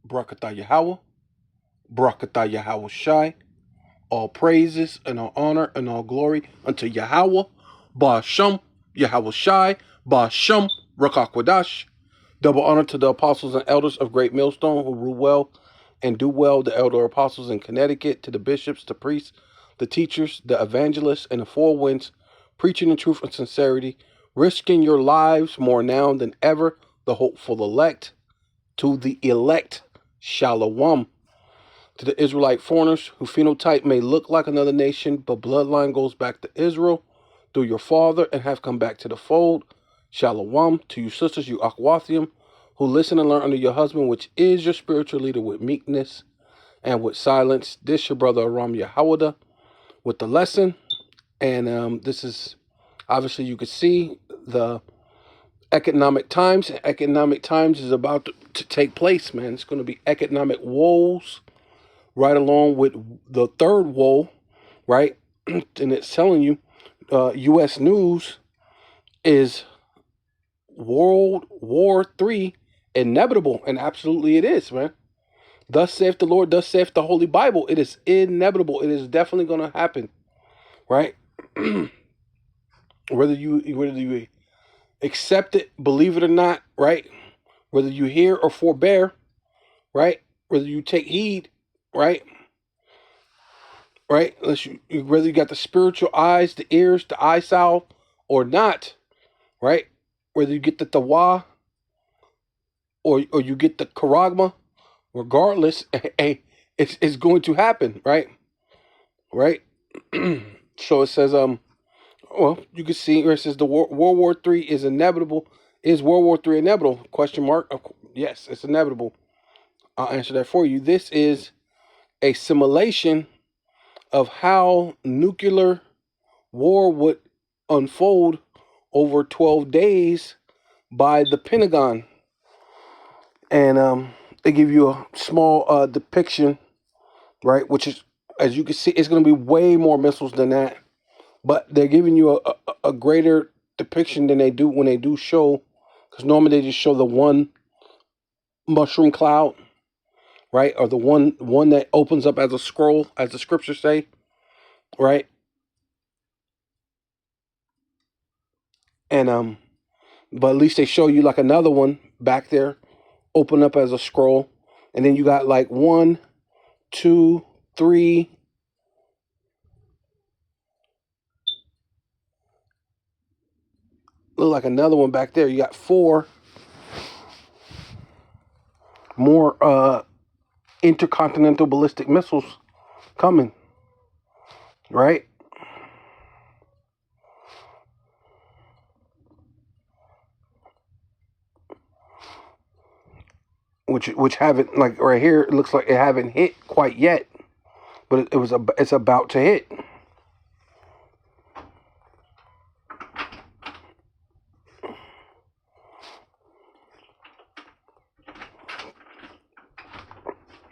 Barakatah Yahweh, Barakatah Yahweh Shai. All praises and all honor and all glory unto Yahweh, Ba'asham, Yahweh Shai, Ba'asham, Rakakwadash. Double honor to the apostles and elders of Great Millstone who rule well and do well, the elder apostles in Connecticut, to the bishops, the priests, the teachers, the evangelists, and the four winds, preaching in truth and sincerity, risking your lives more now than ever, the hopeful elect, to the elect, Shalom. To the Israelite foreigners, whose phenotype may look like another nation, but bloodline goes back to Israel through your father and have come back to the fold. Shalom. To you sisters, you Akwathium, who listen and learn under your husband, which is your spiritual leader, with meekness and with silence. This your brother Aram Yahawada with the lesson. And this is, obviously you can see the economic times. Economic times is about to take place, man. It's going to be economic woes right along with the third woe, right? And it's telling you, U.S. News is World War III inevitable, and absolutely it is, man. Thus saith the Lord, thus saith the Holy Bible. It is inevitable. It is definitely going to happen, right? whether you accept it, believe it or not, right? Whether you hear or forbear, right? Whether you take heed, right? Right? Unless whether you got the spiritual eyes, the ears, the eye salve, or not, right? Whether you get the tawa or you get the karagma, regardless, it's going to happen, right? Right? So it says, well, you can see where it says the World War III is inevitable. Is World War III inevitable? Question mark. Yes, it's inevitable. I'll answer that for you. This is a simulation of how nuclear war would unfold over 12 days by the Pentagon. And they give you a small depiction, right? Which is, as you can see, it's going to be way more missiles than that. But they're giving you a greater depiction than they do when they do show, because normally they just show the one mushroom cloud, right? Or the one that opens up as a scroll, as the scriptures say, right? And but at least they show you like another one back there, open up as a scroll, and then you got like one, two, three. Look like another one back there. You got four more intercontinental ballistic missiles coming, right? Which haven't, like right here, it looks like it haven't hit quite yet, but it's about to hit.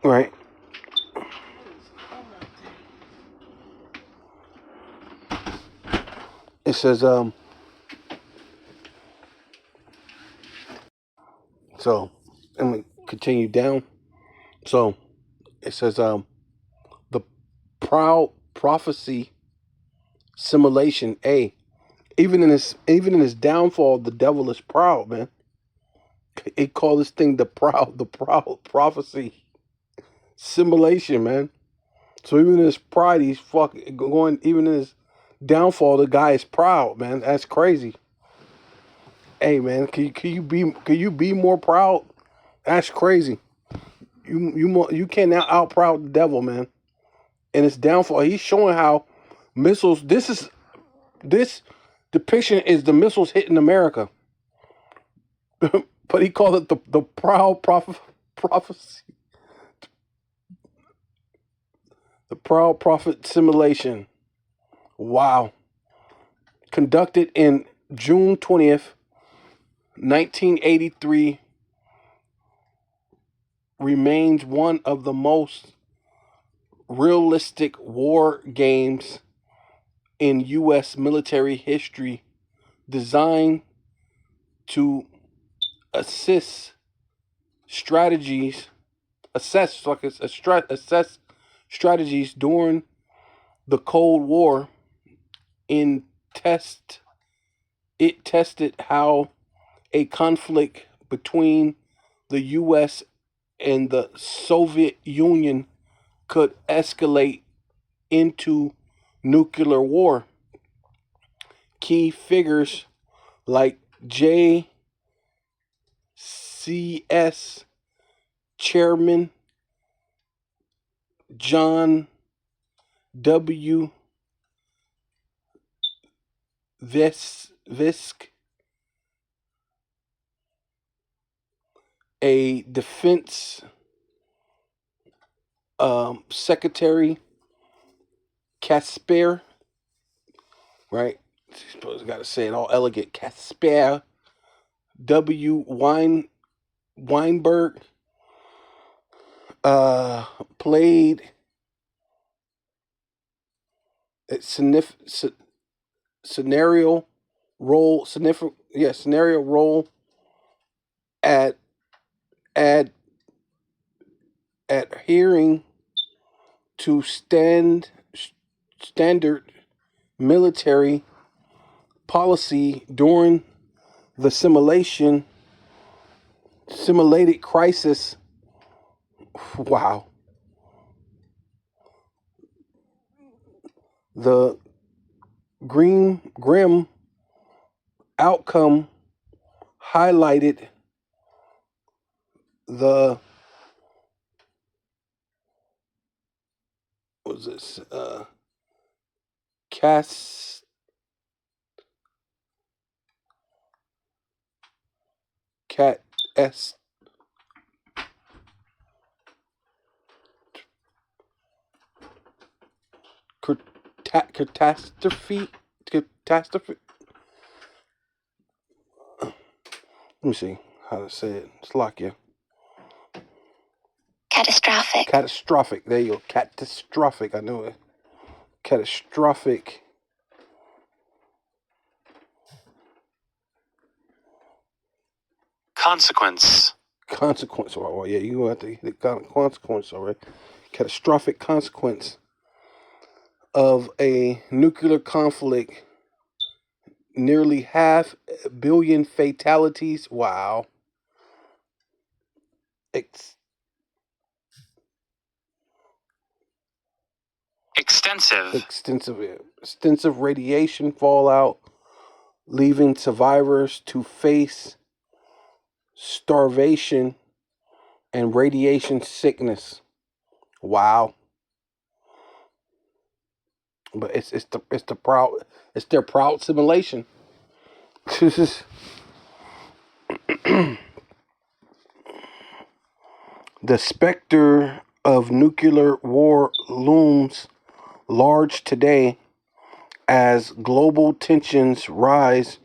Right. It says so let me continue down. So it says the proud prophecy simulation A. Even in his downfall, the devil is proud, man. It called this thing the proud prophecy simulation, man. So even in his pride, he's fucking going. Even in his downfall, the guy is proud, man. That's crazy. Hey, man, can you be more proud? That's crazy. You can now out proud the devil, man. And his downfall. He's showing how missiles. This depiction is the missiles hitting America, but he called it the proud prophecy, the proud prophet simulation. Wow. Conducted in June 20th, 1983, remains one of the most realistic war games in U.S. military history, designed to assist strategies assess strategies during the Cold War. In test, it tested how a conflict between the U.S. and the Soviet Union could escalate into nuclear war. Key figures like JCS Chairman John W. Visk, a defense secretary, Casper, right? I suppose I got to say it all elegant. Casper W. Weinberg played a scenario role, scenario role at at adhering to standard military policy during the simulated crisis. Wow. The grim outcome highlighted the cas cat s catastrophe. Let me see how to say it. Slovakia. Catastrophic. There you go. Catastrophic. I know it. Catastrophic. Consequence. Oh, yeah, you have to hit the consequence, all right. Catastrophic consequence of a nuclear conflict. Nearly 500 million fatalities. Wow. Extensive radiation fallout, leaving survivors to face starvation and radiation sickness. Wow. But it's their proud simulation. The specter of nuclear war looms large today as global tensions rise.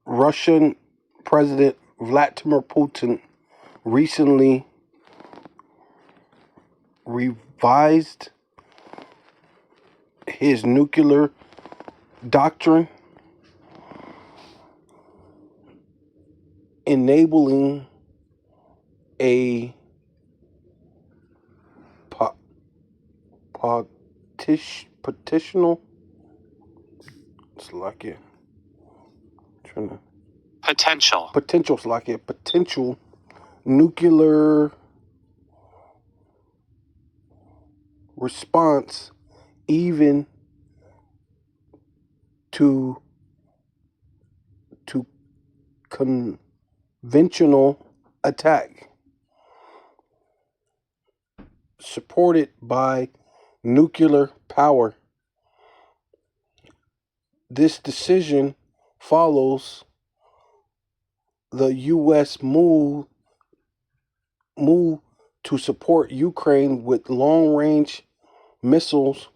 Russian President Vladimir Putin recently revised his nuclear doctrine, enabling a potential nuclear response, even to conventional attack, supported by nuclear power. This decision follows the U.S. move to support Ukraine with long-range missiles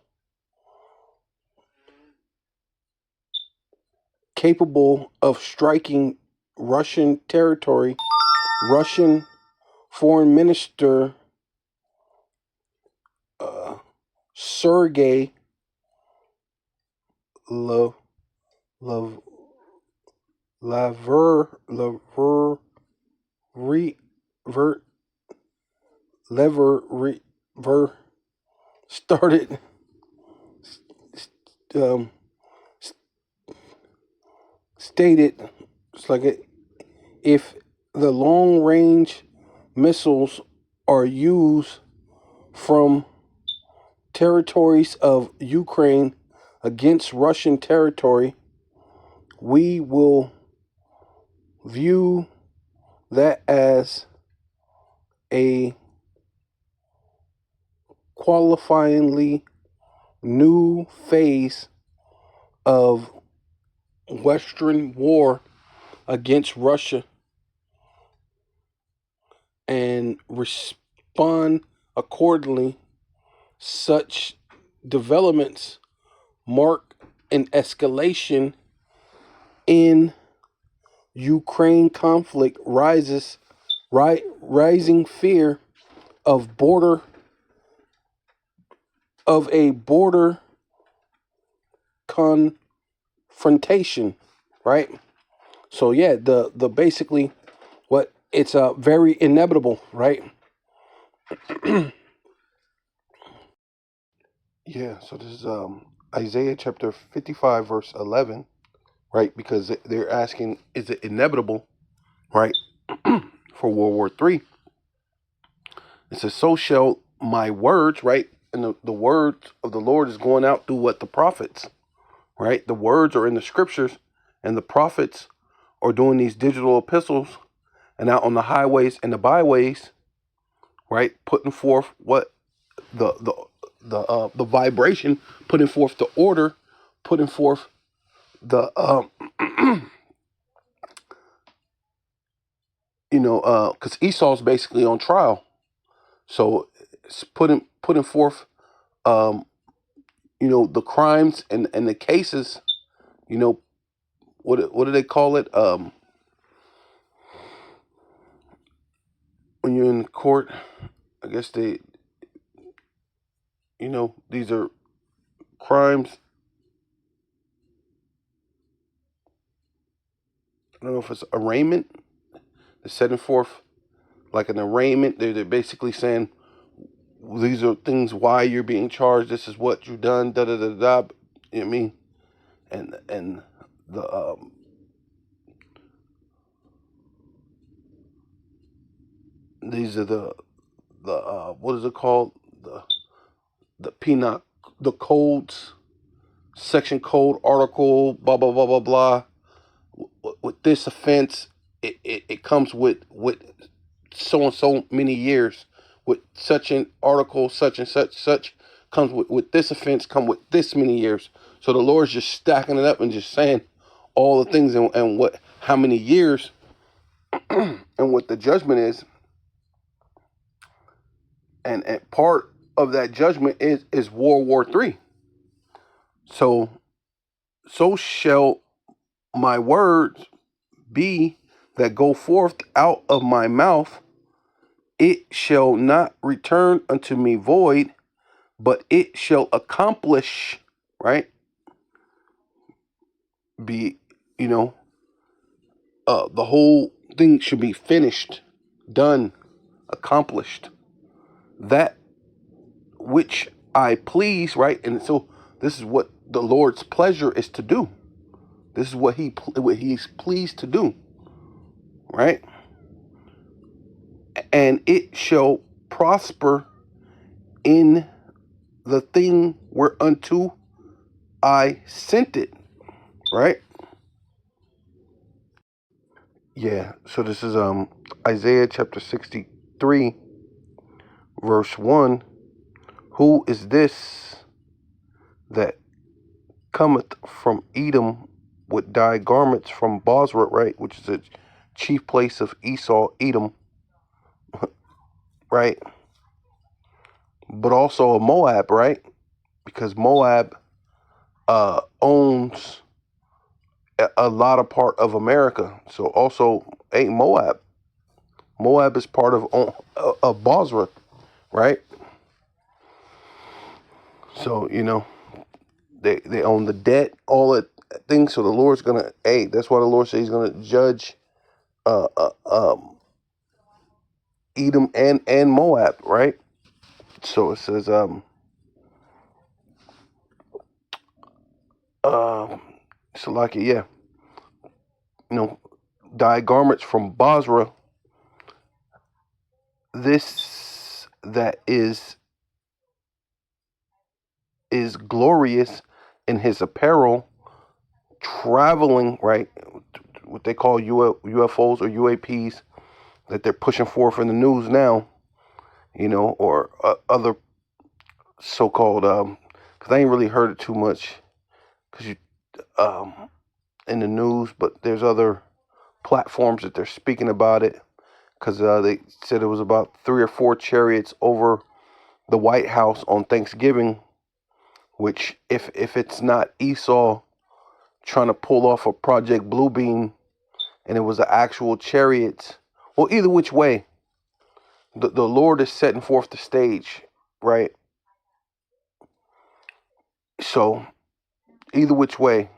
capable of striking Russian territory. Russian Foreign Minister Sergei Lever started um, stated, it's like if the long range missiles are used from territories of Ukraine against Russian territory, we will view that as a qualifyingly new phase of Western war against Russia and respond accordingly. Such developments mark an escalation in Ukraine conflict, rising fear of a border confrontation, right? So yeah, the basically what it's very inevitable, right? Yeah, so this is Isaiah chapter 55 verse 11, right? Because they're asking, is it inevitable, right? For World War III. It says, so shall my words, right? And the words of the Lord is going out through what? The prophets, right? The words are in the scriptures, and the prophets are doing these digital epistles and out on the highways and the byways, right? Putting forth what the vibration, putting forth the order, putting forth the because Esau's basically on trial, so it's putting forth um, the crimes and the cases, what do they call it? When you're in court, I guess these are crimes. I don't know if it's arraignment. They're setting forth like an arraignment. They're basically saying these are things why you're being charged. This is what you've done. Da da da da. You know what I mean? And the these are the what is it called? The PNOC, the codes, section code, article, blah blah blah blah blah. With this offense, it comes with so and so many years. With such an article, such and such comes with this offense, come with this many years. So the Lord's just stacking it up and just saying all the things and what how many years and what the judgment is, and part of that judgment is World War III. So shall my words be that go forth out of my mouth. It shall not return unto me void, but it shall accomplish, right? Be, the whole thing should be finished, done, accomplished. That which I please, right? And so this is what the Lord's pleasure is to do. This is what he's pleased to do, right? And it shall prosper in the thing whereunto I sent it, right? Yeah. So this is Isaiah chapter 63, verse 1. Who is this that cometh from Edom with dyed garments from Bozrah, right? Which is a chief place of Esau, Edom, right? But also a Moab, right? Because Moab owns a lot of part of America. So also ain't Moab. Moab is part of Bozrah, right? So they own the debt, all that things. So the Lord's gonna, that's why the Lord says He's gonna judge uh, uh, um, Edom and Moab, right? So it says, Salaki, yeah, dyed garments from Basra. This that is glorious in his apparel, traveling, right? What they call UFOs or UAPs that they're pushing forth in the news now, or other so-called, because I ain't really heard it too much, because in the news, but there's other platforms that they're speaking about it, because they said it was about 3 or 4 chariots over the White House on Thanksgiving, which if it's not Esau trying to pull off a Project Bluebeam and it was an actual chariot, well, either which way, the Lord is setting forth the stage, right? So either which way,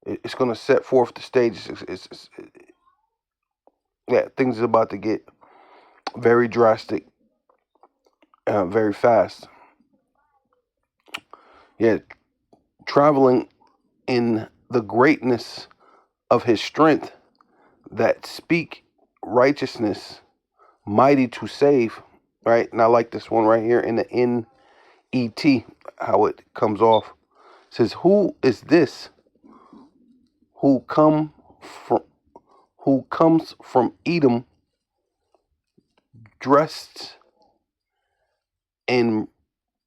it's going to set forth the stage. Yeah, things are about to get very drastic, very fast. Yeah, traveling in the greatness of his strength that speak righteousness, mighty to save, right? And I like this one right here in the NET, how it comes off. It says, who is this who comes from Edom, dressed in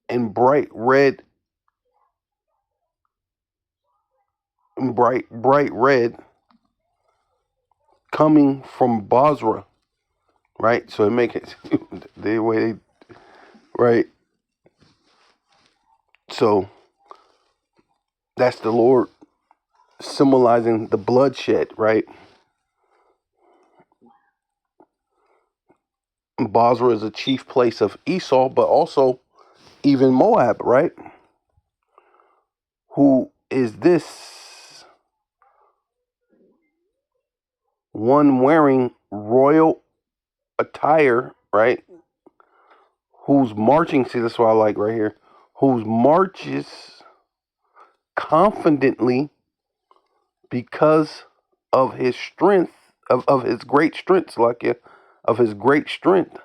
bright red, bright red, coming from Basra, right? So it make it the way they, right. So that's the Lord symbolizing the bloodshed, right? Basra is a chief place of Esau, but also even Moab, right? Who is this one wearing royal attire, right? Who's marching, see, that's what I like right here, whose marches confidently because of his strength, of his great strength, of his great strength.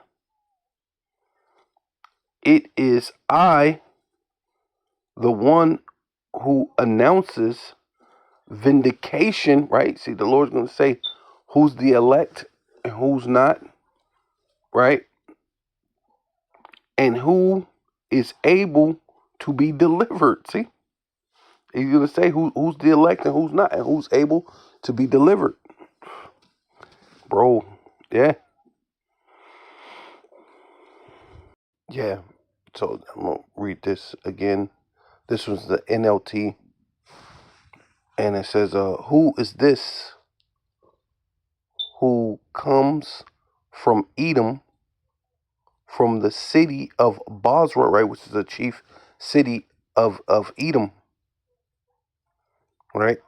It is I, the one who announces vindication, right? See, the Lord's going to say who's the elect and who's not, right? And who is able to be delivered. See, he's going to say who's the elect and who's not, and who's able to be delivered. Bro, yeah. Yeah. So I'm going to read this again. This was the NLT. And it says, who is this who comes from Edom, from the city of Basra, right, which is the chief city of Edom, right?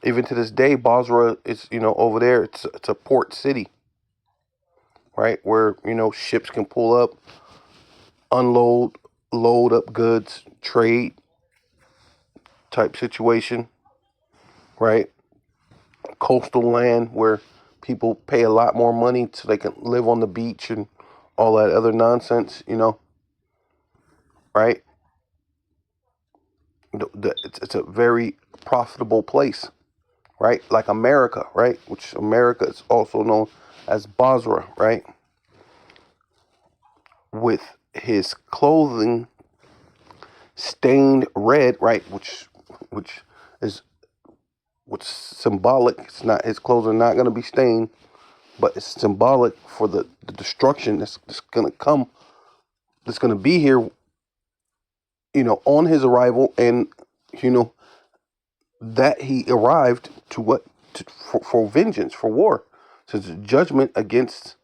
Even to this day, Basra is, over there, it's a port city, right, where, ships can pull up, unload, load up goods, trade type situation, right? Coastal land where people pay a lot more money so they can live on the beach and all that other nonsense, right? It's a very profitable place, right? Like America, right? Which America is also known as Basra, right? With his clothing stained red, right? Which is what's symbolic. It's not, his clothes are not going to be stained, but it's symbolic for the destruction that's going to come, that's going to be here, on his arrival, and that he arrived to what, for vengeance, for war, to judgment against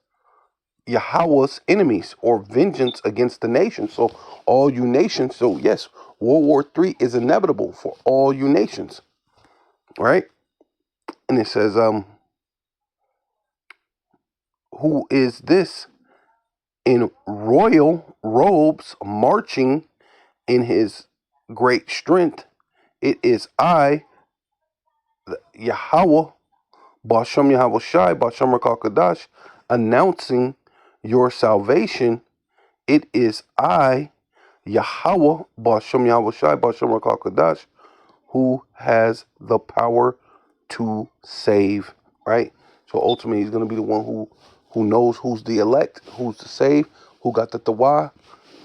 Yahweh's enemies, or vengeance against the nations. So all you nations. So yes, World War III is inevitable for all you nations, right? And it says, who is this in royal robes marching in his great strength? It is I, Yahweh, Bashem Yahweh Shai, Bashem Rakakadash, announcing your salvation. It is I, Yahweh, Bashem Yahweh Shai, Bashem Rakakadash, who has the power to save, right? So ultimately, he's going to be the one who knows who's the elect, who's to save, who got the tawah.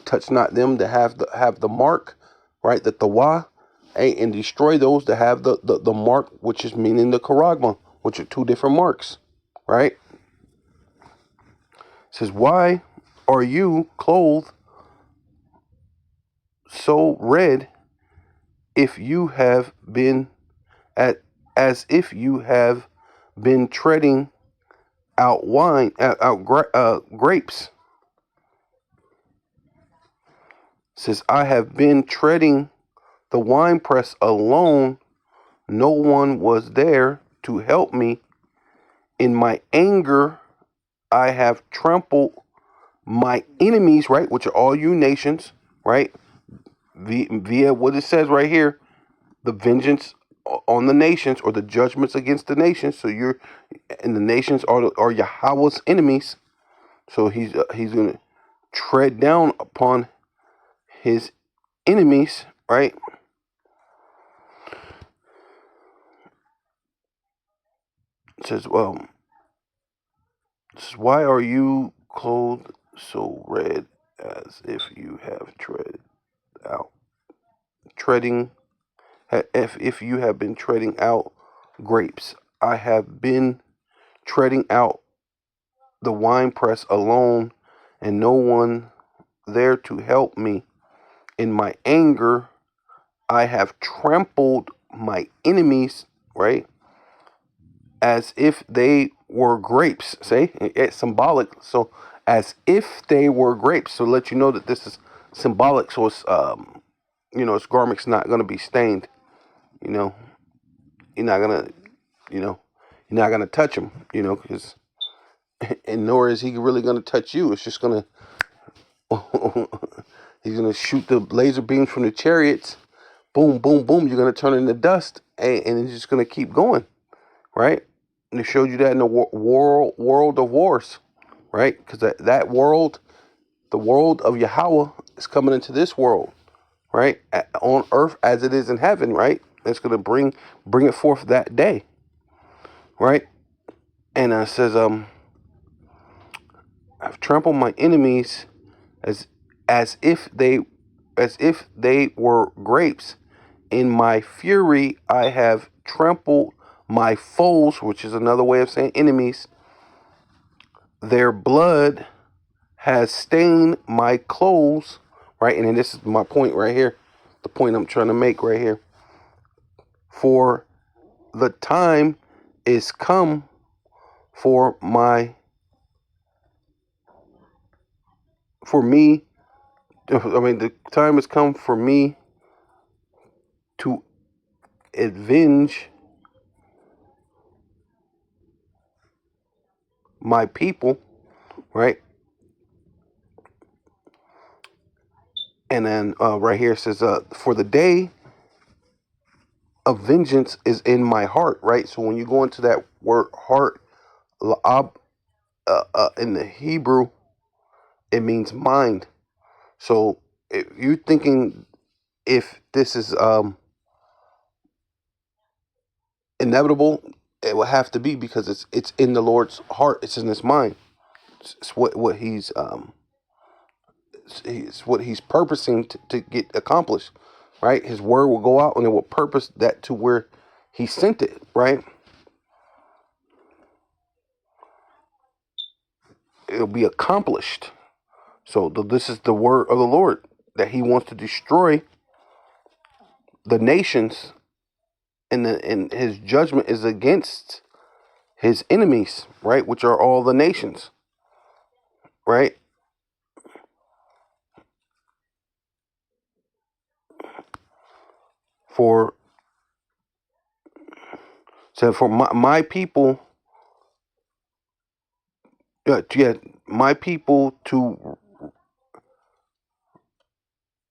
Touch not them that have the mark, right? The tawah, and destroy those that have the mark, which is meaning the karagma, which are two different marks, right? It says, why are you clothed so red if you have been as if you have been treading out grapes? It says, I have been treading the winepress alone. No one was there to help me. In my anger, I have trampled my enemies, right, which are all you nations, right, via what it says right here, the vengeance on the nations, or the judgments against the nations. So and the nations are Yahweh's enemies. So he's going to tread down upon his enemies, right? It says, well, why are you clothed so red as if you have out treading if you have been treading out grapes? I have been treading out the winepress alone, and no one there to help me. In my anger, I have trampled my enemies, right, as if they were grapes. Say, it's symbolic. So, as if they were grapes. So, let you know that this is symbolic. So, it's its garment's not going to be stained. You're not gonna, you're not gonna touch him. Because, and nor is he really gonna touch you. It's just gonna, he's gonna shoot the laser beams from the chariots. Boom, boom, boom. You're gonna turn into dust, and it's just gonna keep going, right? And it showed you that in the world of wars, right? Because that world, the world of Yahweh, is coming into this world, right? On earth as it is in heaven, right? It's gonna bring it forth that day, right? And it says, I've trampled my enemies as as if they were grapes. In my fury, I have trampled my foes, which is another way of saying enemies. Their blood has stained my clothes, right? And then this is my point right here, the point I'm trying to make right here. For the time is come for me. The time has come for me to avenge my people, right? And then right here it says, for the day of vengeance is in my heart, right? So when you go into that word heart, la'ab, in the Hebrew, it means mind. So if you're thinking if this is inevitable, it will have to be because it's in the Lord's heart. It's in His mind. It's what it's what He's purposing to get accomplished, right? His word will go out and it will purpose that to where He sent it, right? It'll be accomplished. So this is the word of the Lord, that He wants to destroy the nations, and His judgment is against His enemies, right? Which are all the nations, right? For my people yeah, my people to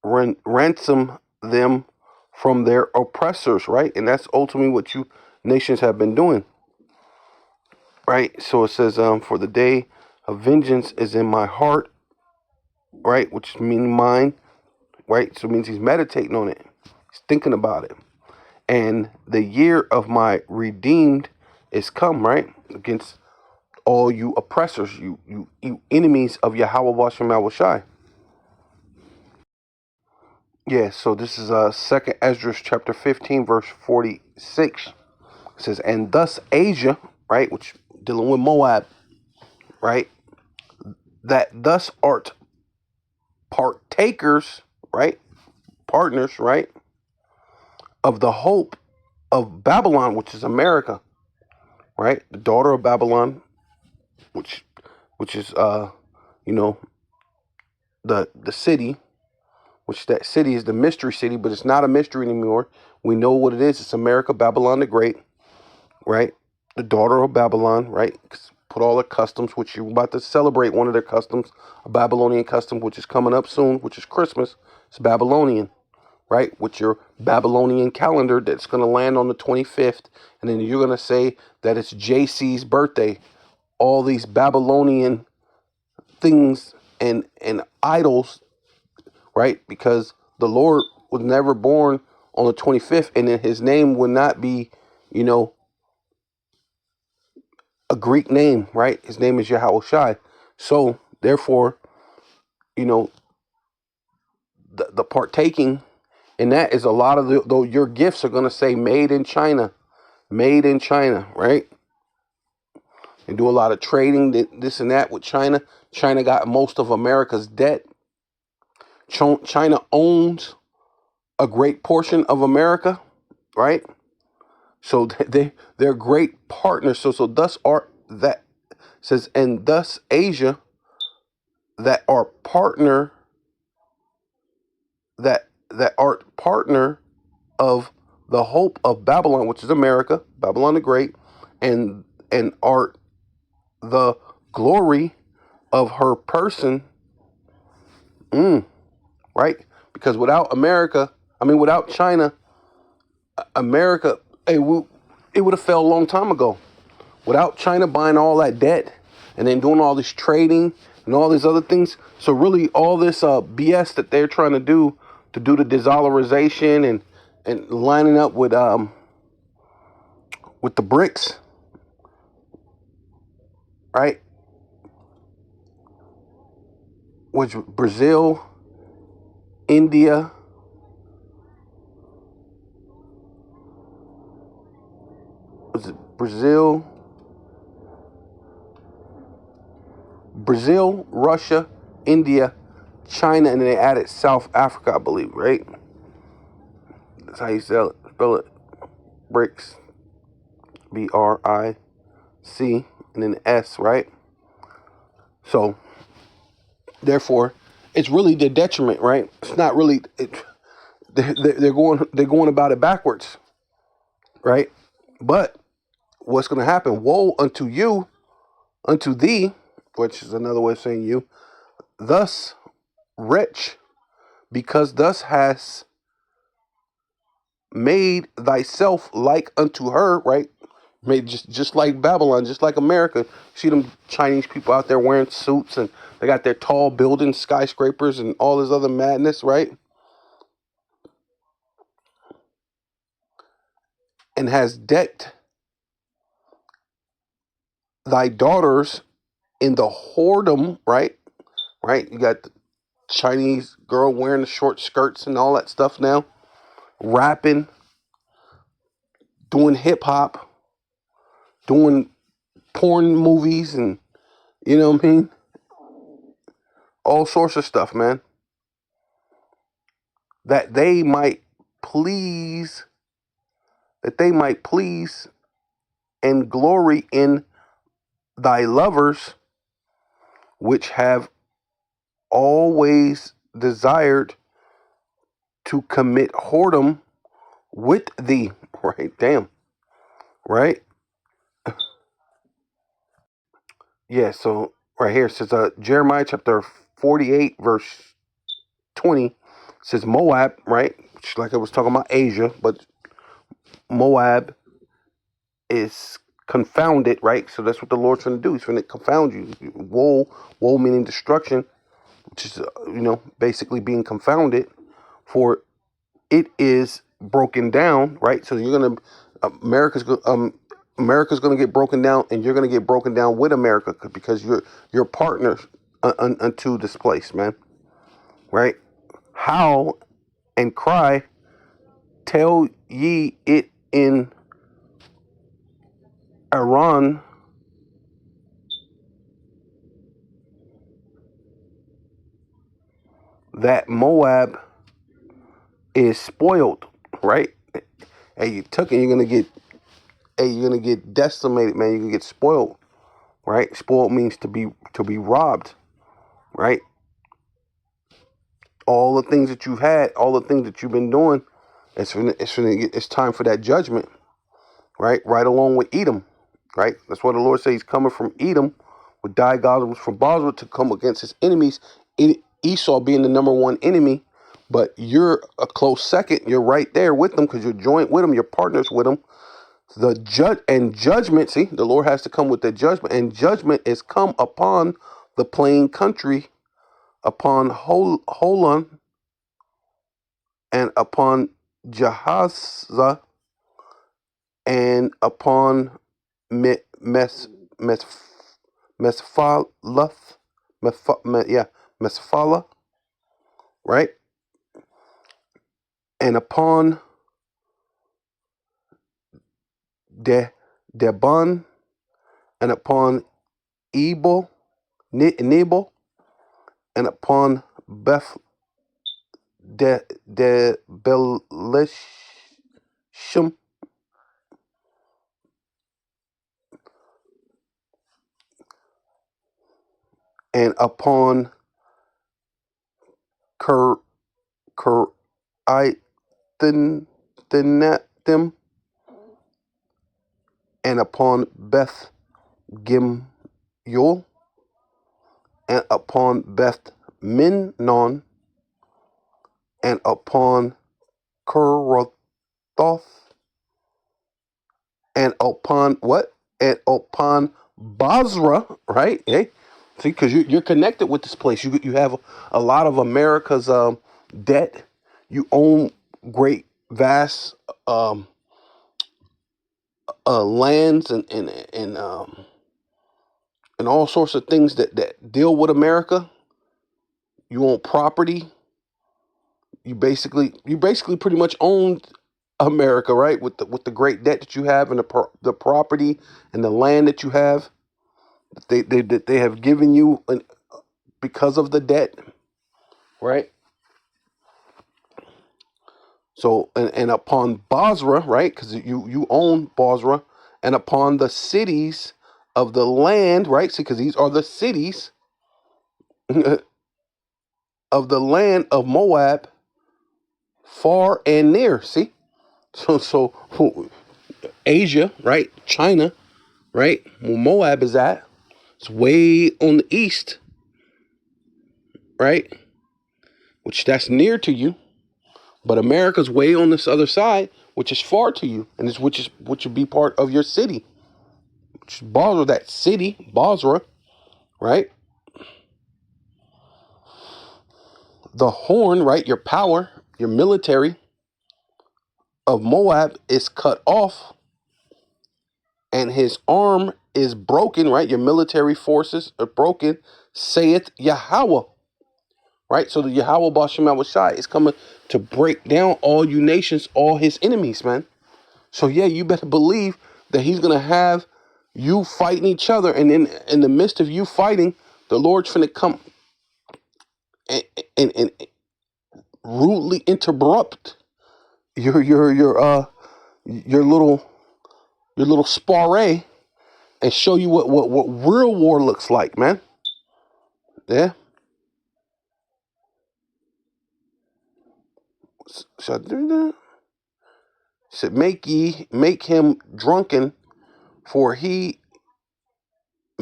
ransom them from their oppressors, right? And that's ultimately what you nations have been doing, right? So it says, for the day of vengeance is in my heart, right? Which means mine, right? So it means he's meditating on it, he's thinking about it. And the year of my redeemed is come, right? Against all you oppressors, you enemies of Yahweh Bashem Yahushai. Yeah, so this is Second Esdras chapter 15, verse 46. It says, and thus Asia, right, which dealing with Moab, right, that thus art partakers, right, partners, right, of the hope of Babylon, which is America, right, the daughter of Babylon, which is you know, the city, which that city is the mystery city, but it's not a mystery anymore. We know what it is. It's America, Babylon the Great, right? The daughter of Babylon, right? Put all the customs, which you're about to celebrate one of their customs, a Babylonian custom, which is coming up soon, which is Christmas. It's Babylonian, right? With your Babylonian calendar that's going to land on the 25th. And then you're going to say that it's JC's birthday. All these Babylonian things and idols, right? Because the Lord was never born on the 25th, and then his name would not be, you know, a Greek name, right? His name is Yahweh Shai. So therefore, you know, the partaking in that is a lot of though your gifts are going to say made in China, right? And do a lot of trading, this and that with China. China got most of America's debt. China owns a great portion of America, right? So they're great partners. So thus are that says, and thus Asia that are partner that art partner of the hope of Babylon, which is America, Babylon the Great, and art the glory of her person, right? Because without America, without China, America, it would have fell a long time ago. Without China buying all that debt and then doing all this trading and all these other things. So really all this BS that they're trying to do the de-dollarization and lining up with the BRICS, right? Which Brazil, India, was it Brazil, Russia, India, China, and then they added South Africa, I believe, right? That's how you spell it. BRICS, BRIC, and then S, right? So, therefore, it's really the detriment, right? It's not really. They're going about it backwards, right? But what's going to happen? Woe unto you, unto thee, which is another way of saying you. Thus, wretch, because thus has made thyself like unto her, right? Made just like Babylon, just like America. See them Chinese people out there wearing suits and they got their tall buildings, skyscrapers, and all this other madness, right? And has decked thy daughters in the whoredom, right? Right? You got the Chinese girl wearing the short skirts and all that stuff now, rapping, doing hip hop, doing porn movies, and you know what I mean? All sorts of stuff, man. That they might please, that they might please and glory in thy lovers, which have always desired to commit whoredom with thee. Right? Damn. Right? Yeah, so right here. It says Jeremiah chapter 48, verse 20. It says Moab, right? Which, like I was talking about Asia, but Moab is confounded, right? So that's what the Lord's going to do. He's going to confound you. Woe meaning destruction, which is, basically being confounded, for it is broken down, right? So you're going to, America's going to get broken down, and you're going to get broken down with America because you're partners unto this place, man, right? Howl and cry, tell ye it in Iran, that Moab is spoiled, right? Hey, you took it, you're gonna get decimated, man. You're gonna get spoiled, right? Spoiled means to be robbed, right? All the things that you've had, all the things that you've been doing, it's time for that judgment, right? Right along with Edom, right? That's what the Lord says. He's coming from Edom with diagonals from Bosra to come against his enemies. Esau being the number one enemy, but you're a close second. You're right there with them because you're joint with them. You're partners with them. The judgment. See, the Lord has to come with the judgment, and judgment is come upon the plain country, upon Holon, and upon Jahaza, and upon Mesphalath, Mesphala, right, and upon Debon, and upon Nebo, and upon Beth de Belishim, and upon Kiriathim, and upon Beth Gimyol, and upon Beth Minnon, and upon Kurothoth, and upon what? And upon Basra, right? Hey, see, because you're connected with this place. You have a lot of America's debt. You own great, vast lands and all sorts of things that deal with America. You own property. You basically pretty much own America, right? With the great debt that you have and the property and the land that you have. They have given you because of the debt, right? So and upon Basra, right? Because you own Basra, and upon the cities of the land, right? See, because these are the cities of the land of Moab, far and near. See, so Asia, right? China, right? Where Moab is at, it's way on the east, right? Which that's near to you. But America's way on this other side, which is far to you, and which would be part of your city, which is Basra, that city, Basra, right? The horn, right? Your power, your military of Moab is cut off, and his arm is broken, right? Your military forces are broken, saith Yahweh, right? So the Yahweh Bashem Awashai is coming to break down all you nations, all his enemies, man. So yeah, you better believe that he's gonna have you fighting each other, and in the midst of you fighting, the Lord's gonna come and rudely interrupt your little soiree and show you what real war looks like, man. Yeah. Should I do that? Said make him drunken, for he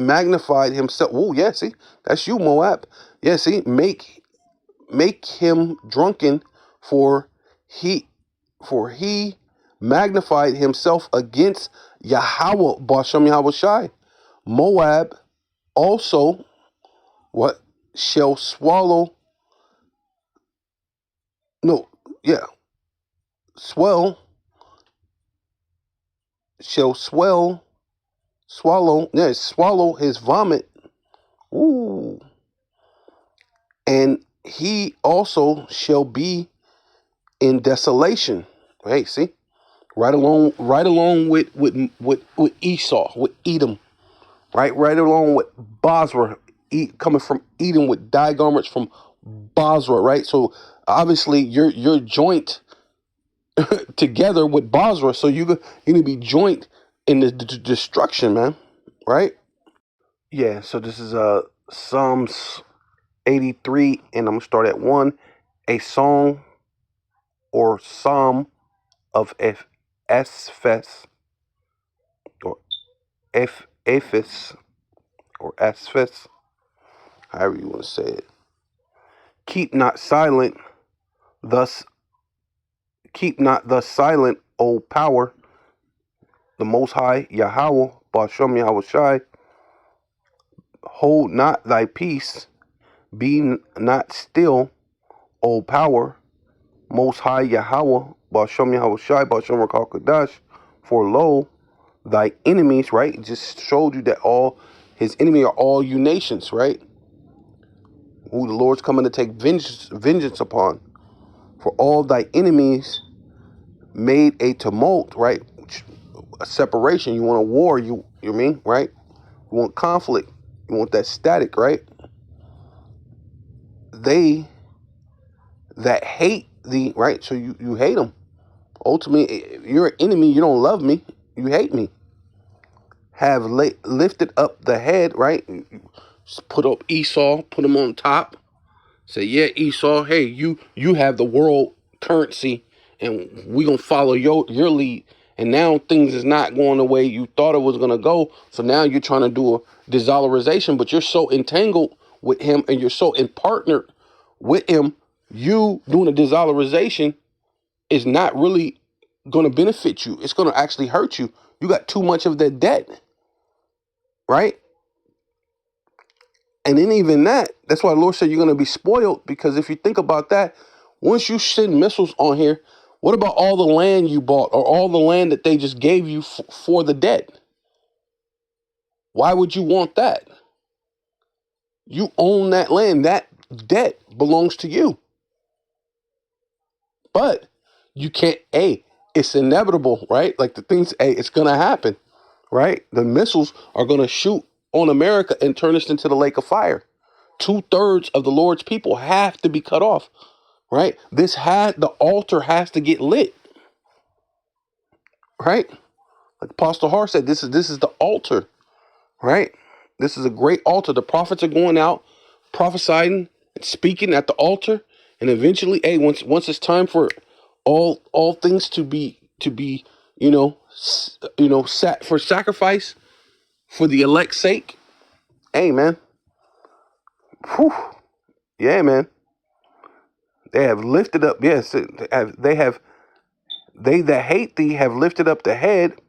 magnified himself. Oh, yeah, see, that's you, Moab. Yeah, see, make him drunken, for he he magnified himself against Yahweh, Bashem Yahweh Shai. Moab also what shall swallow, no, yeah, swell, shall swallow, yeah, swallow his vomit. Ooh. And he also shall be in desolation. Hey, see? Right along with Esau, with Edom, right along with Basra, coming from Edom with dye garments from Basra, right? So obviously you're joint together with Basra, so you need to be joint in the destruction, man, right? Yeah. So this is Psalms 83, and I'm gonna start at 1. A song or psalm of Asphus, or Aphis, or Asphus, however you want to say it. Keep not silent, thus keep not thus silent, O power, the Most High, Yahweh, Bashem Yahweh Shai. Hold not thy peace, be not still, O power, Most High, Yahweh, Bashem Yahweh Shai, Bashem Rakal. For lo, thy enemies, right? It just showed you that all his enemy are all you nations, right? Who the Lord's coming to take vengeance upon. For all thy enemies made a tumult, right? A separation. You want a war, you mean, right? You want conflict. You want that static, right? They that hate thee, right? So you hate them. Ultimately, you're an enemy. You don't love me. You hate me. Have lifted up the head, right? Just put up Esau, put him on top. Say, yeah, Esau, hey, you have the world currency, and we gonna follow your lead. And now things is not going the way you thought it was gonna go. So now you're trying to do a de-dollarization, but you're so entangled with him, and you're so in partner with him. You doing a de-dollarization is not really gonna benefit you. It's gonna actually hurt you. You got too much of that debt, right? And then even that's why the Lord said you're going to be spoiled, because if you think about that, once you send missiles on here, what about all the land you bought, or all the land that they just gave you for the debt? Why would you want that? You own that land. That debt belongs to you. But you can't, it's inevitable, right? Like the things, it's going to happen, right? The missiles are going to shoot on America and turn us into the lake of fire. 2/3 of the Lord's people have to be cut off, right? The altar has to get lit, right? Like Apostle Hart said, this is the altar, right? This is a great altar. The prophets are going out prophesying and speaking at the altar, and eventually, once it's time for all things to be sat for sacrifice for the elect's sake. Hey, man. Whew. Yeah, man. They have lifted up. Yes, they that hate thee have lifted up the head.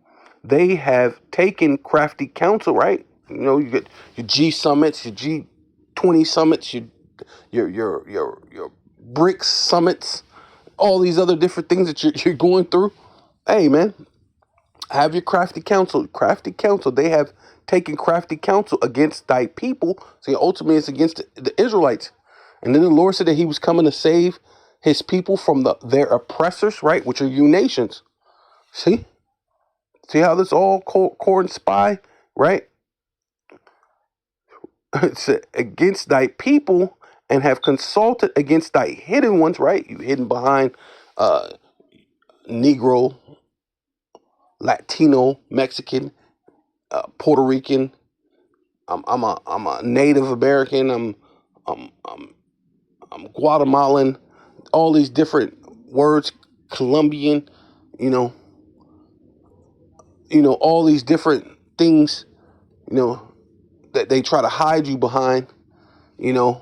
They have taken crafty counsel, right? You know, you get your G summits, your G20 summits, your BRICS summits, all these other different things that you're going through. Hey, man, have your crafty counsel. Crafty counsel. They have taken crafty counsel against thy people. So ultimately, it's against the Israelites. And then the Lord said that he was coming to save his people from their oppressors, right? Which are you nations. See how this all coincide, right? It's against thy people, and have consulted against thy hidden ones, right? You hidden behind Negro, Latino, Mexican, Puerto Rican. I'm a Native American. I'm Guatemalan. All these different words, Colombian, you know, all these different things, you know, that they try to hide you behind, you know,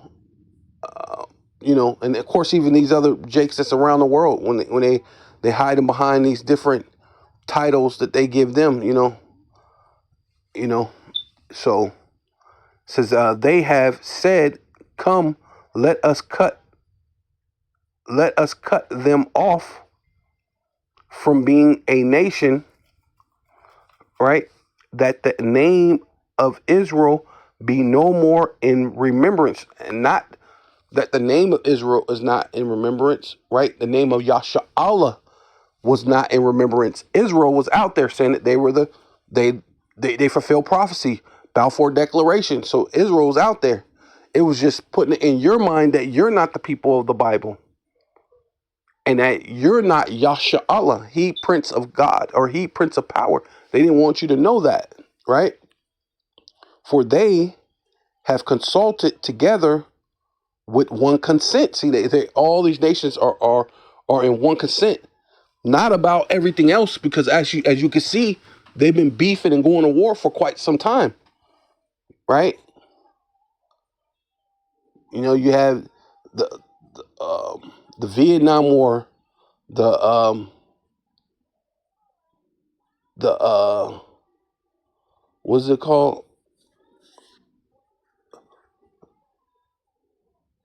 and of course even these other jakes that's around the world when they hide them behind these different titles that they give them, you know. So it says they have said, "Come, let us cut them off from being a nation, right? That the name of Israel be no more in remembrance," and not that the name of Israel is not in remembrance, right? The name of Yasha'Allah was not in remembrance. Israel was out there saying that they were they fulfill prophecy, Balfour Declaration. So Israel was out there. It was just putting it in your mind that you're not the people of the Bible, and that you're not Yasha'Allah, he Prince of God, or he Prince of Power. They didn't want you to know that, right? For they have consulted together with one consent. See, they all these nations are in one consent, not about everything else, because as you can see, they've been beefing and going to war for quite some time, right? You have the Vietnam War, the what's it called?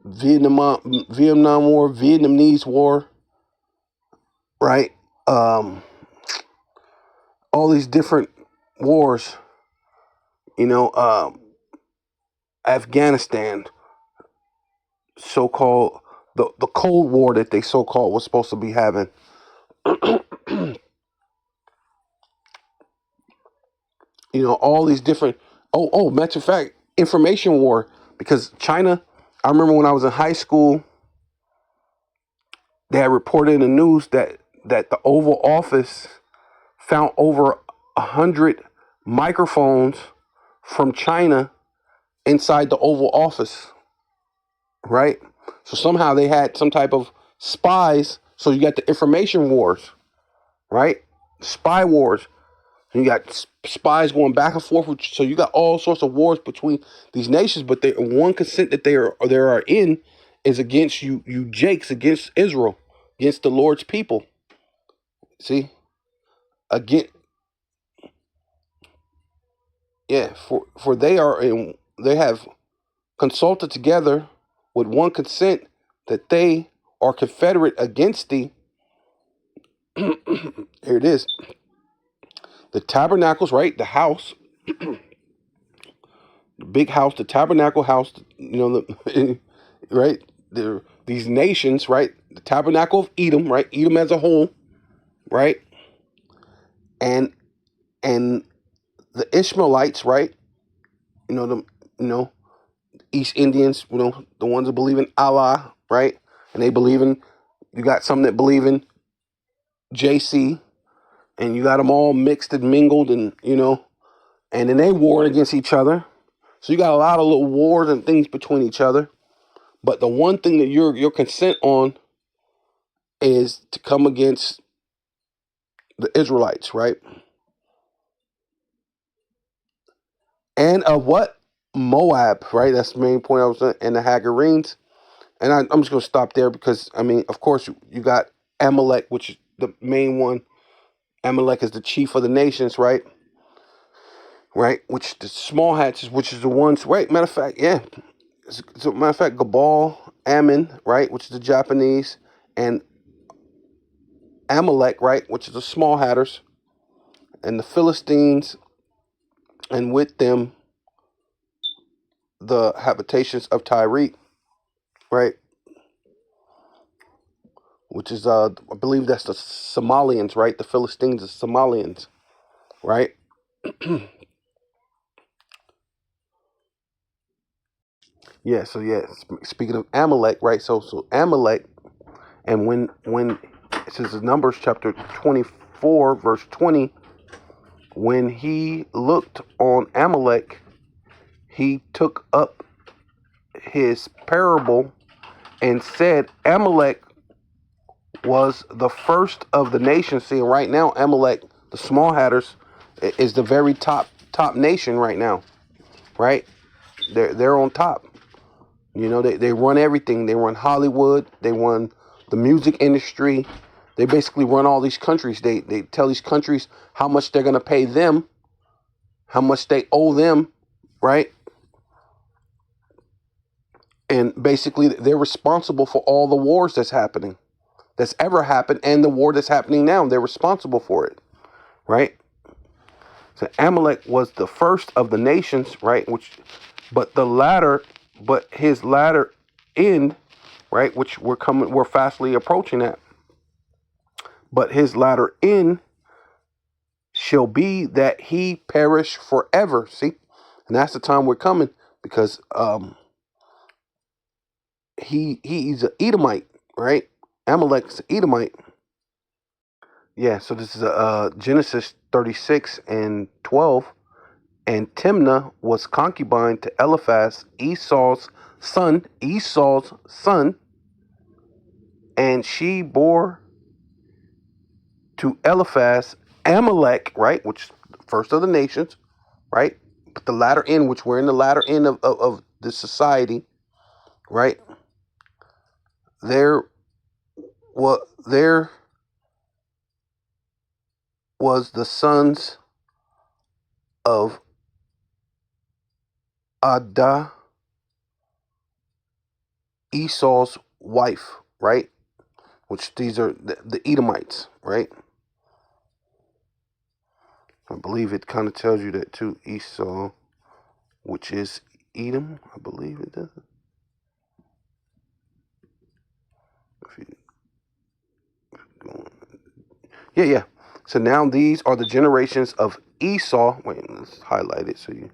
Vietnam War, Vietnamese War, right? Um, all these different wars, you know, Afghanistan, so-called the Cold War that they so-called was supposed to be having. All these different. Matter of fact, information war, because China. I remember when I was in high school, they had reported in the news that the Oval Office found over 100 microphones from China inside the Oval Office, right? So somehow they had some type of spies. So you got the information wars, right? Spy wars. And you got spies going back and forth. So you got all sorts of wars between these nations, but one consent that they are in is against you Jakes, against Israel, against the Lord's people. See, again, yeah. For they have consulted together with one consent that they are confederate against thee. Here it is. The tabernacles, right? The house, the big house, the tabernacle house, right? These nations, right? The tabernacle of Edom, right? Edom as a whole, right? And and the Ishmaelites, right? The East Indians, the ones that believe in Allah, right? And they believe in, you got some that believe in JC, and you got them all mixed and mingled, and and then they war against each other. So you got a lot of little wars and things between each other. But the one thing that your consent on is to come against the Israelites, right? And of what? Moab, right? That's the main point I was saying, and the Hagarenes. And I'm just going to stop there because, of course, you got Amalek, which is the main one. Amalek is the chief of the nations, right? Right? Which the small hats, which is the ones, right? Matter of fact, yeah. So, matter of fact, Gabal, Ammon, right? Which is the Japanese, and Amalek, right? Which is the small hatters, and the Philistines, and with them, the habitations of Tyre, right? Which is, I believe that's the Somalians, right? The Philistines, the Somalians, right? Yeah. So yeah. Speaking of Amalek, right? So Amalek, and when it says in Numbers chapter 24, verse 20, when he looked on Amalek, he took up his parable and said, Amalek was the first of the nations. See, right now, Amalek, the small hatters, is the very top nation right now. right? They're on top. You know, they run everything. They run Hollywood. They run the music industry. They basically run all these countries. They tell these countries how much they're going to pay them, how much they owe them, right? And basically, they're responsible for all the wars that's ever happened, and the war that's happening now. They're responsible for it, right? So Amalek was the first of the nations, right? But his latter end, right? Which we're fastly approaching that. But his latter end shall be that he perish forever. See, and that's the time we're coming, because he's an Edomite, right? Amalek's an Edomite. Yeah, so this is Genesis 36 and 12. And Timnah was concubine to Eliphaz, Esau's son, and she bore to Eliphaz Amalek, right, which is the first of the nations, right? But the latter end, which we're in the latter end of the society, right? There was the sons of Adah, Esau's wife, right? Which these are the Edomites, right? I believe it kind of tells you that too. Esau, which is Edom, I believe it does. Yeah. So now these are the generations of Esau. Wait, let's highlight it so you.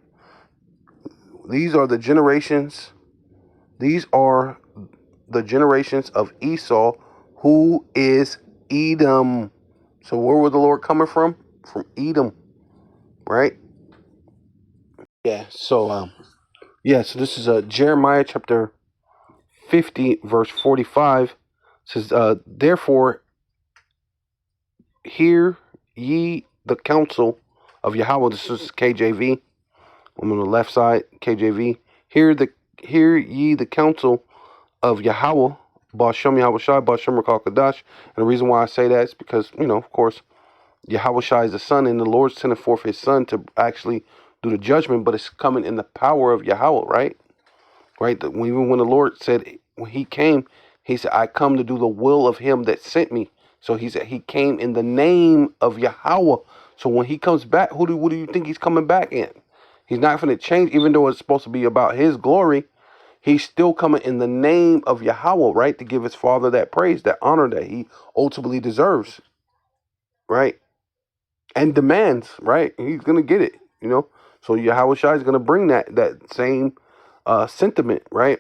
These are the generations. These are the generations of Esau, who is Edom. So where was the Lord coming from? From Edom, right? Yeah. So so this is Jeremiah chapter 50, verse 45. It says, therefore, hear ye the counsel of Yahweh. This is KJV. I'm on the left side, KJV. Hear ye the counsel of Yahweh, Bashem Yahweh Shai, Bashem Rakal Kadash. And the reason why I say that is because, of course, Yahweh Shai is the Son, and the Lord sending forth his Son to actually do the judgment, but it's coming in the power of Yahweh, right? Right? Even when the Lord said, when he came, he said, I come to do the will of him that sent me. So he said he came in the name of Yahweh. So when he comes back, what do you think he's coming back in? He's not going to change, even though it's supposed to be about his glory. He's still coming in the name of Yahweh, right? To give his Father that praise, that honor that he ultimately deserves, right? And demands, right? He's going to get it, So Yahweh Shai is going to bring that same sentiment, right?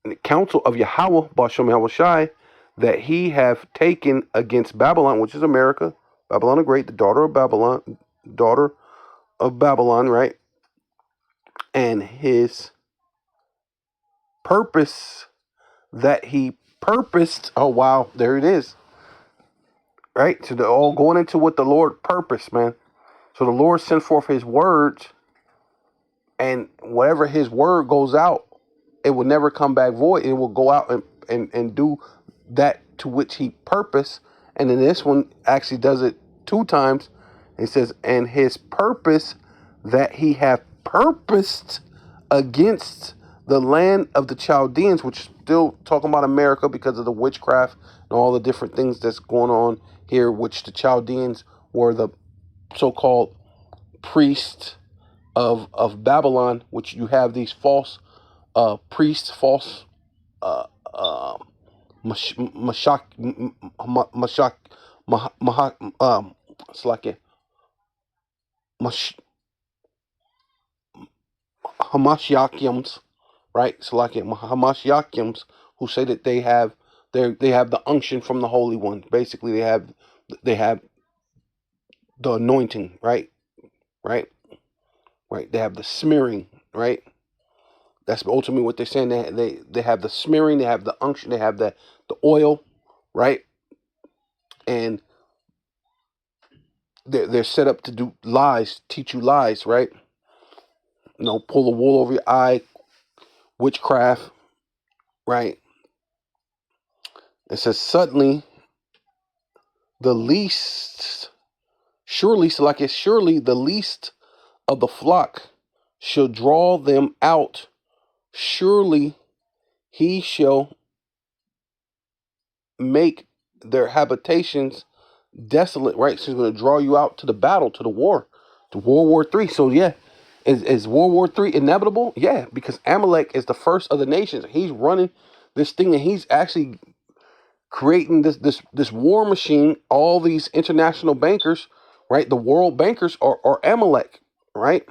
And the counsel of Yahweh, Bashem Yahweh Shai, that he have taken against Babylon, which is America, Babylon the Great, the daughter of Babylon, right? And his purpose that he purposed. Oh wow, there it is. Right? So they're all going into what the Lord purposed, man. So the Lord sent forth his words, and whatever his word goes out, it will never come back void. It will go out and do that to which he purposed. And then this one actually does it 2 times. It says, and his purpose that he hath purposed against the land of the Chaldeans, which is still talking about America because of the witchcraft and all the different things that's going on here, which the Chaldeans were the so-called priests of Babylon, which you have these false priests, false Mashak, it's like a Hamashiakims, right? So like Hamashiakims, who say that they have the unction from the Holy One. Basically, they have the anointing, right? Right? Right? They have the smearing, right? That's ultimately what they're saying. They have the smearing, they have the unction, they have the oil, right? And they're set up to do lies, teach you lies, right? pull the wool over your eye, witchcraft, right? It says, suddenly the least, surely the least of the flock shall draw them out. Surely he shall make their habitations desolate, right? So he's going to draw you out to the battle, to the war, to World War III. So yeah, is World War III inevitable? Yeah, because Amalek is the first of the nations. He's running this thing, and he's actually creating this war machine. All these international bankers, right? The world bankers are Amalek, right?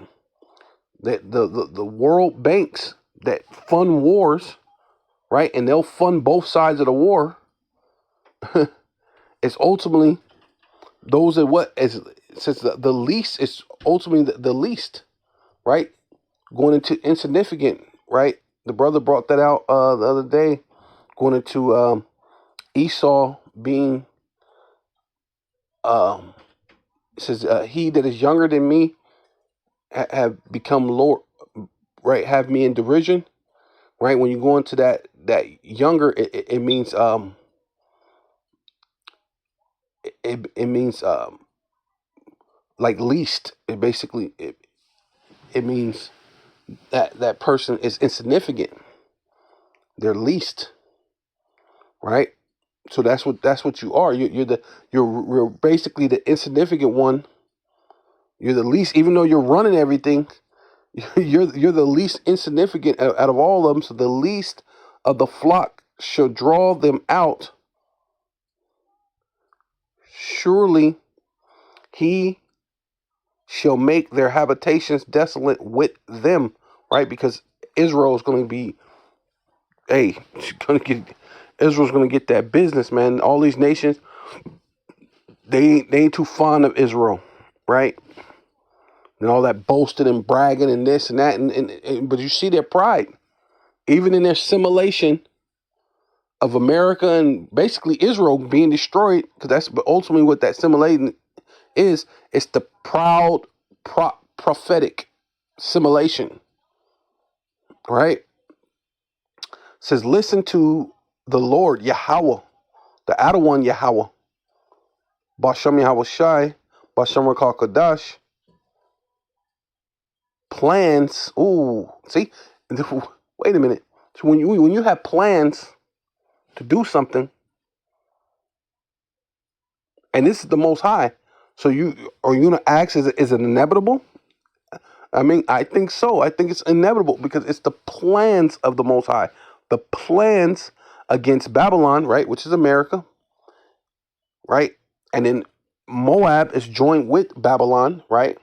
The world banks that fund wars, right? And they'll fund both sides of the war. It's ultimately those are what is, since the least is ultimately the least, right? Going into insignificant, right? The brother brought that out the other day, going into Esau being it says he that is younger than me have become Lord, right? Have me in derision, right? When you go into that younger, it means it means like least. It basically it means that person is insignificant. They're least, right? So that's what you are. You're basically the insignificant one. You're the least, even though you're running everything. You're the least insignificant out of all of them. So the least of the flock shall draw them out. Surely he shall make their habitations desolate with them, right? Because Israel is going to be, Israel's going to get that business, man. All these nations, they ain't too fond of Israel, right? And all that boasting and bragging and this and that, but you see their pride, even in their assimilation of America and basically Israel being destroyed, because that's ultimately what that assimilating is. It's the proud prophetic assimilation, right? It says, listen to the Lord Yahweh, the Adonai Yahweh, Bashem Yahweh Shai, Bashem Rakal Kadash. Plans. Ooh, see, wait a minute. So when you have plans to do something, and this is the Most High, so you gonna ask, is it inevitable? I mean, I think so. I think it's inevitable because it's the plans of the Most High, the plans against Babylon, right, which is America, right, and then Moab is joined with Babylon, right?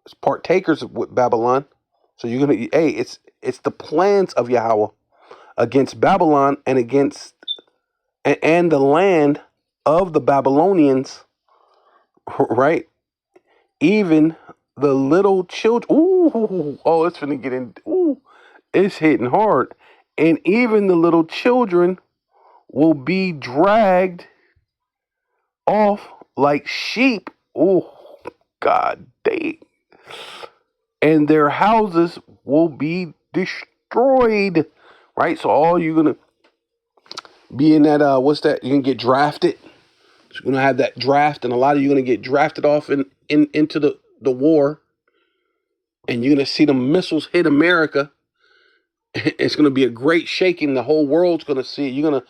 It's partakers with Babylon. So you're gonna, it's the plans of Yahweh against Babylon and against and the land of the Babylonians, right? Even the little children. Ooh, oh, it's gonna get in. Ooh, it's hitting hard. And even the little children will be dragged off like sheep. Oh, God dang. And their houses will be destroyed. Right? So all you're gonna be in that what's that? You're gonna get drafted. So you're gonna have that draft, and a lot of you are gonna get drafted off into the war, and you're gonna see the missiles hit America. It's gonna be a great shaking. The whole world's gonna see it. You're gonna,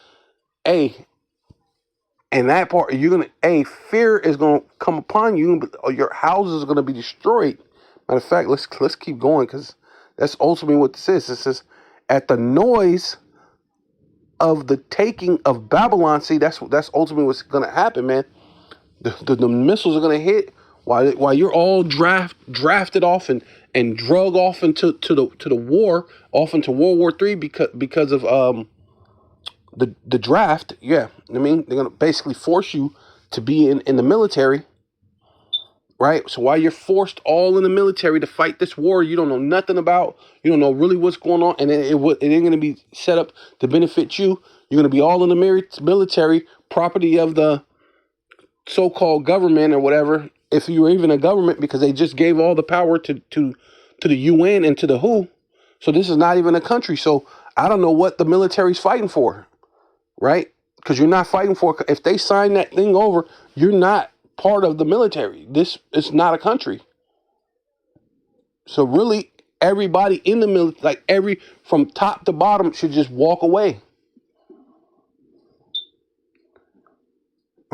and that part you're gonna, fear is gonna come upon you. Your houses are gonna be destroyed. Matter of fact, let's keep going because that's ultimately what this is. It says, at the noise of the taking of Babylon. See, that's ultimately what's gonna happen, man. The missiles are gonna hit while you're all drafted off and drug off into the war, off into World War III because of the draft. Yeah, I mean they're gonna basically force you to be in the military, right? So while you're forced all in the military to fight this war you don't know nothing about, you don't know really what's going on, and it ain't gonna be set up to benefit you. You're gonna be all in the military, property of the so-called government or whatever, if you were even a government, because they just gave all the power to to the UN and to the WHO. So this is not even a country. So I don't know what the military's fighting for, right? Because you're not fighting for, if they sign that thing over, you're not part of the military. This is not a country. So really, everybody in the military, like from top to bottom, should just walk away.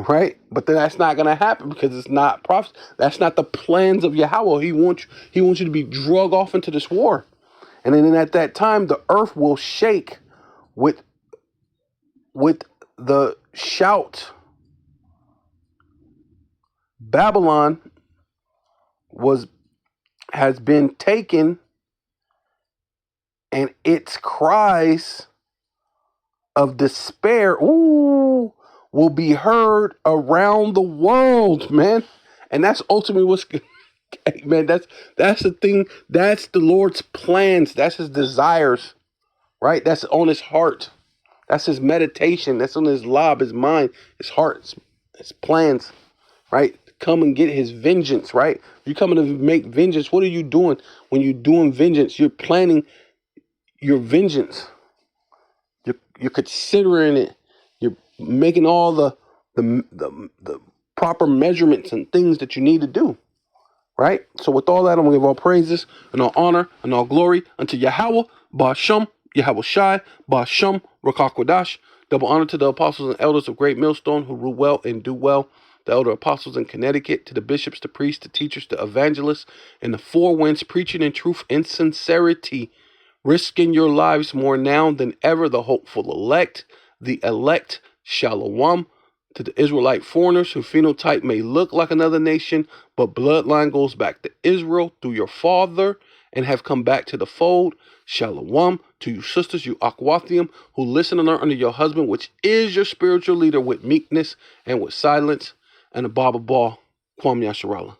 Right? But then that's not going to happen because it's not prophecy. That's not the plans of Yahweh. He wants you to be drug off into this war. And then at that time, the earth will shake with the shout. Babylon has been taken, and its cries of despair, will be heard around the world, man. And that's ultimately what's, man, that's the thing. That's the Lord's plans. That's his desires, right? That's on his heart. That's his meditation. That's on his lob, his mind, his heart, his plans, right? Come and get his vengeance, right? You're coming to make vengeance. What are you doing when you're doing vengeance? You're planning your vengeance. You're considering it. You're making all the proper measurements and things that you need to do, right? So with all that, I'm gonna give all praises and all honor and all glory unto Yahweh, Ba'asham, Yahweh Shai, Ba'asham, Rakakwadash. Double honor to the apostles and elders of Great Millstone who rule well and do well. The elder apostles in Connecticut, to the bishops, the priests, the teachers, the evangelists, and the four winds, preaching in truth and sincerity, risking your lives more now than ever, the hopeful elect, the elect, Shalom, to the Israelite foreigners whose phenotype may look like another nation, but bloodline goes back to Israel through your father and have come back to the fold. Shalom to you sisters, you Akwathium, who listen and learn under your husband, which is your spiritual leader, with meekness and with silence. And the Baba Ball, Kwam Yasharallah.